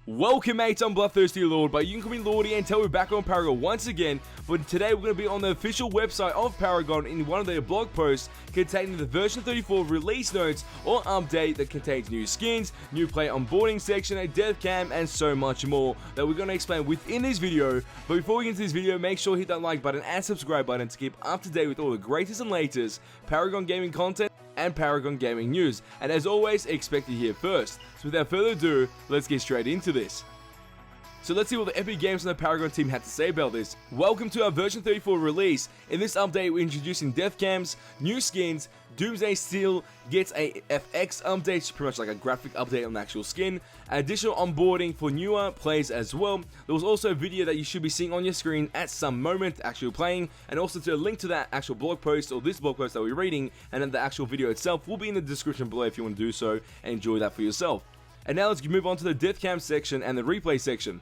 Welcome mates, I'm Bloodthirsty Lord, but you can call me Lordy and tell we're back on Paragon once again. But today we're going to be on the official website of Paragon in one of their blog posts containing the version 34 release notes or update that contains new skins, new player onboarding section, a death cam, and so much more that we're going to explain within this video. But before we get into this video, make sure to hit that like button and subscribe button to keep up to date with all the greatest and latest Paragon gaming content and Paragon gaming news, and as always, expect it here first. So without further ado, let's get straight into this. So let's see what the Epic Games and the Paragon team had to say about this. Welcome to our version 34 release. In this update, we're introducing DEATHCAMS, new skins, Doomsday Steel gets a FX update, pretty much like a graphic update on the actual skin, additional onboarding for newer players as well. There was also a video that you should be seeing on your screen at some moment actually playing, and also to a link to that actual blog post or this blog post that we're reading, and then the actual video itself will be in the description below if you want to do so and enjoy that for yourself. And now let's move on to the DEATHCAMS section and the replay section.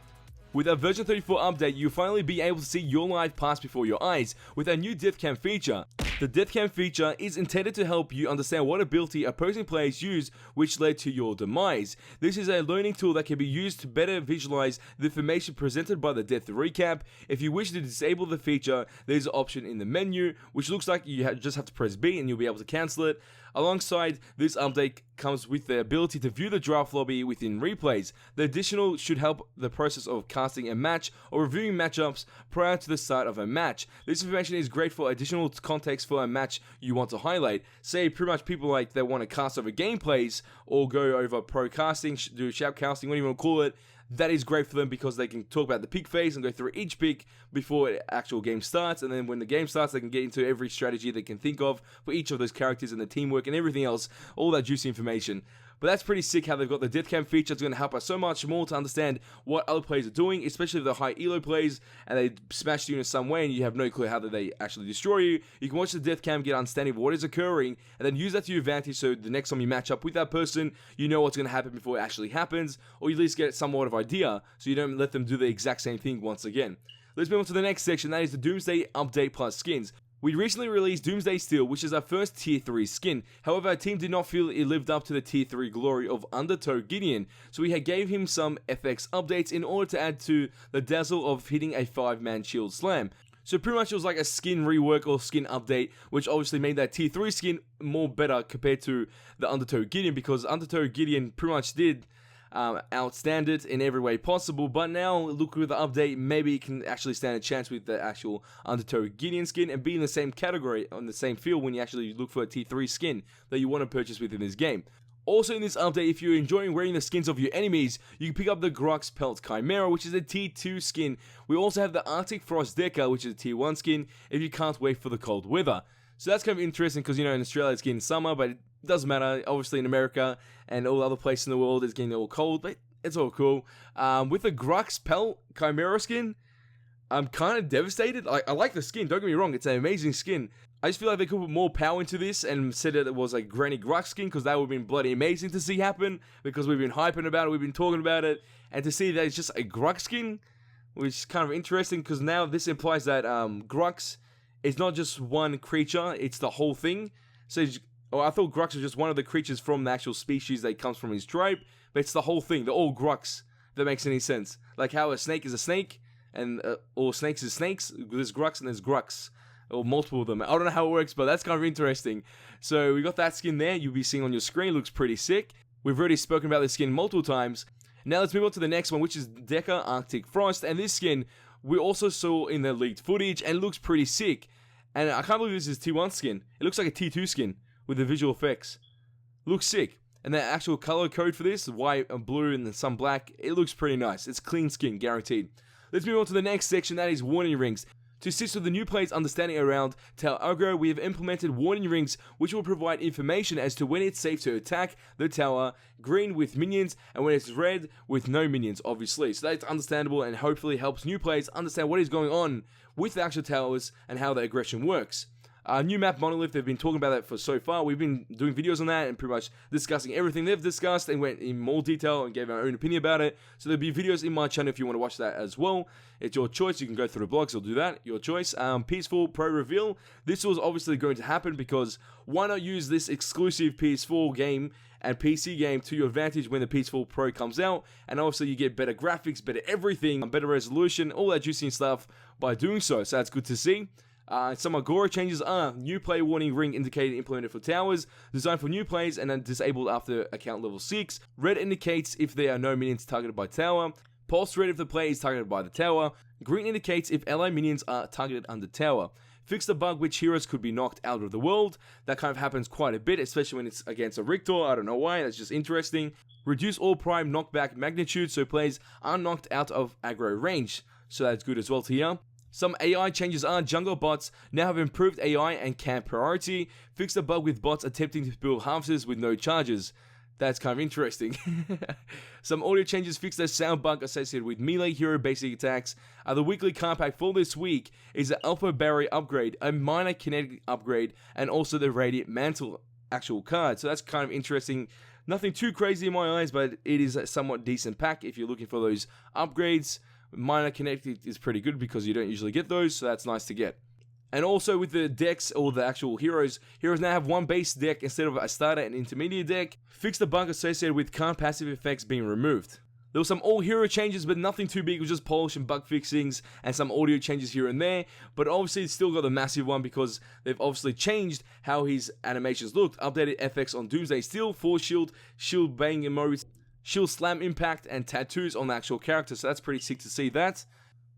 With our version 34 update, you'll finally be able to see your life pass before your eyes with a new DEATHCAM feature. The DEATHCAM feature is intended to help you understand what ability opposing players use which led to your demise. This is a learning tool that can be used to better visualize the information presented by the death recap. If you wish to disable the feature, there's an option in the menu which looks like you just have to press B and you'll be able to cancel it. Alongside this update comes with the ability to view the draft lobby within replays. The additional should help the process of casting a match or reviewing matchups prior to the start of a match. This information is great for additional context for a match you want to highlight. Say pretty much people like they want to cast over gameplays or go over pro casting, do shoutcasting, whatever you want to call it. That is great for them because they can talk about the pick phase and go through each pick before the actual game starts, and then when the game starts they can get into every strategy they can think of for each of those characters and the teamwork and everything else, all that juicy information. But that's pretty sick how they've got the DEATHCAM feature. It's going to help us so much more to understand what other players are doing, especially the high elo plays, and they smash you in some way and you have no clue how they actually destroy you. You can watch the DEATHCAM, get understanding of what is occurring, and then use that to your advantage so the next time you match up with that person, you know what's going to happen before it actually happens, or you at least get somewhat of idea so you don't let them do the exact same thing once again. Let's move on to the next section, that is the Doomsday Update plus skins. We recently released Doomsday Steel, which is our first Tier 3 skin. However, our team did not feel it lived up to the Tier 3 glory of Undertow Gideon, so we gave him some FX updates in order to add to the dazzle of hitting a 5-man shield slam. So pretty much it was like a skin rework or skin update, which obviously made that Tier 3 skin more better compared to the Undertow Gideon, because Undertow Gideon pretty much did outstand it in every way possible, but now look with the update, maybe it can actually stand a chance with the actual Undertow Gideon skin and be in the same category, on the same field when you actually look for a Tier 3 skin that you want to purchase within this game. Also in this update, if you're enjoying wearing the skins of your enemies, you can pick up the Grux Pelt Chimera, which is a Tier 2 skin. We also have the Arctic Frost Deca, which is a Tier 1 skin if you can't wait for the cold weather. So that's kind of interesting because, you know, in Australia it's getting summer, but it doesn't matter. Obviously in America and all other places in the world it's getting all cold, but it's all cool. With the Grux Pelt Chimera skin, I'm kind of devastated. I like the skin, don't get me wrong, it's an amazing skin. I just feel like they could put more power into this and said that it was a Granny Grux skin, because that would have been bloody amazing to see happen, because we've been hyping about it, we've been talking about it, and to see that it's just a Grux skin, which is kind of interesting, because now this implies that Grux is not just one creature, it's the whole thing. So I thought Grux was just one of the creatures from the actual species that comes from his tribe, but it's the whole thing, the all Grux, if that makes any sense. Like how a snake is a snake, and or snakes is snakes, there's Grux and there's Grux, or multiple of them. I don't know how it works, but that's kind of interesting. So we got that skin there, you'll be seeing on your screen, looks pretty sick. We've already spoken about this skin multiple times. Now let's move on to the next one, which is Deca Arctic Frost, and this skin we also saw in the leaked footage, and looks pretty sick. And I can't believe this is Tier 1 skin. It looks like a Tier 2 skin with the visual effects. Looks sick. And the actual color code for this, white and blue and then some black, it looks pretty nice. It's clean skin, guaranteed. Let's move on to the next section, that is warning rings. To assist with the new players' understanding around Tower Aggro, we have implemented warning rings which will provide information as to when it's safe to attack the tower, green with minions, and when it's red with no minions, obviously. So that's understandable and hopefully helps new players understand what is going on with the actual towers and how the aggression works. New map Monolith, they've been talking about that for so far. We've been doing videos on that and pretty much discussing everything they've discussed and went in more detail and gave our own opinion about it. So there'll be videos in my channel if you want to watch that as well. It's your choice. You can go through the blogs or do that. Your choice. PS4 Pro reveal. This was obviously going to happen because why not use this exclusive PS4 game and PC game to your advantage when the PS4 Pro comes out, and obviously you get better graphics, better everything, better resolution, all that juicy stuff by doing so that's good to see. Some Agora changes are new player warning ring indicator implemented for towers, designed for new players and then disabled after account level 6. Red indicates if there are no minions targeted by tower. Pulse red if the player is targeted by the tower. Green indicates if ally minions are targeted under tower. Fix the bug which heroes could be knocked out of the world. That kind of happens quite a bit, especially when it's against a Rictor. I don't know why, that's just interesting. Reduce all prime knockback magnitude so players are knocked out of aggro range. So that's good as well to hear. Some AI changes are jungle bots now have improved AI and camp priority. Fix the bug with bots attempting to build houses with no charges. That's kind of interesting. Some audio changes fix the sound bug associated with melee hero basic attacks. The weekly card pack for this week is the Alpha Barrier upgrade, a minor kinetic upgrade, and also the Radiant Mantle actual card. So that's kind of interesting. Nothing too crazy in my eyes, but it is a somewhat decent pack if you're looking for those upgrades. Minor kinetic is pretty good because you don't usually get those, so that's nice to get. And also with the decks, or the actual heroes now have one base deck instead of a starter and intermediate deck. Fix the bug associated with card passive effects being removed. There were some all hero changes, but nothing too big. It was just polish and bug fixings and some audio changes here and there. But obviously it's still got the massive one because they've obviously changed how his animations looked. Updated FX on Doomsday Steel, Force Shield, Shield Bang emotes, Shield Slam Impact, and tattoos on the actual character. So that's pretty sick to see that.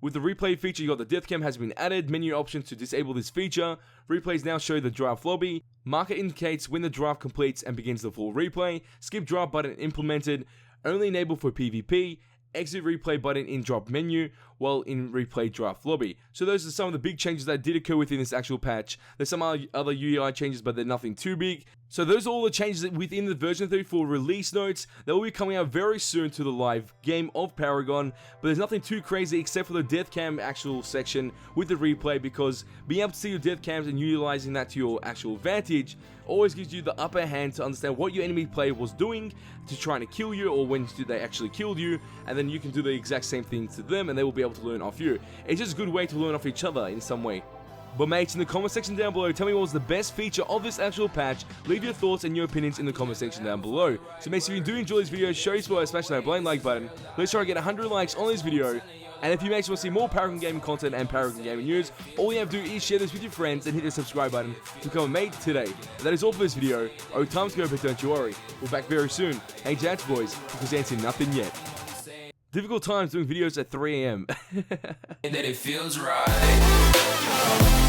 With the replay feature, you got the death cam has been added, menu options to disable this feature. Replays now show the draft lobby. Marker indicates when the draft completes and begins the full replay. Skip draft button implemented, only enabled for PvP. Exit replay button in drop menu while in replay draft lobby. So those are some of the big changes that did occur within this actual patch. There's some other UI changes, but they're nothing too big. So those are all the changes within the version 34 release notes. They will be coming out very soon to the live game of Paragon, but there's nothing too crazy except for the death cam actual section with the replay, because being able to see your death cams and utilizing that to your actual advantage always gives you the upper hand to understand what your enemy player was doing to trying to kill you, or when did they actually kill you, and then you can do the exact same thing to them and they will be able to learn off you. It's just a good way to learn off each other in some way. But mates, in the comment section down below, tell me what was the best feature of this actual patch. Leave your thoughts and your opinions in the comment section down below. So mates, if you do enjoy this video, show your support by smashing that blind like button. Let's try to get 100 likes on this video. And if you mates want to see more Paragon Gaming content and Paragon Gaming news, all you have to do is share this with your friends and hit the subscribe button to become a mate today. And that is all for this video. Oh, time's go, but don't you worry. We're back very soon. Hey, Jats boys, because they ain't seen nothing yet. Difficult times doing videos at 3 AM. That it feels right.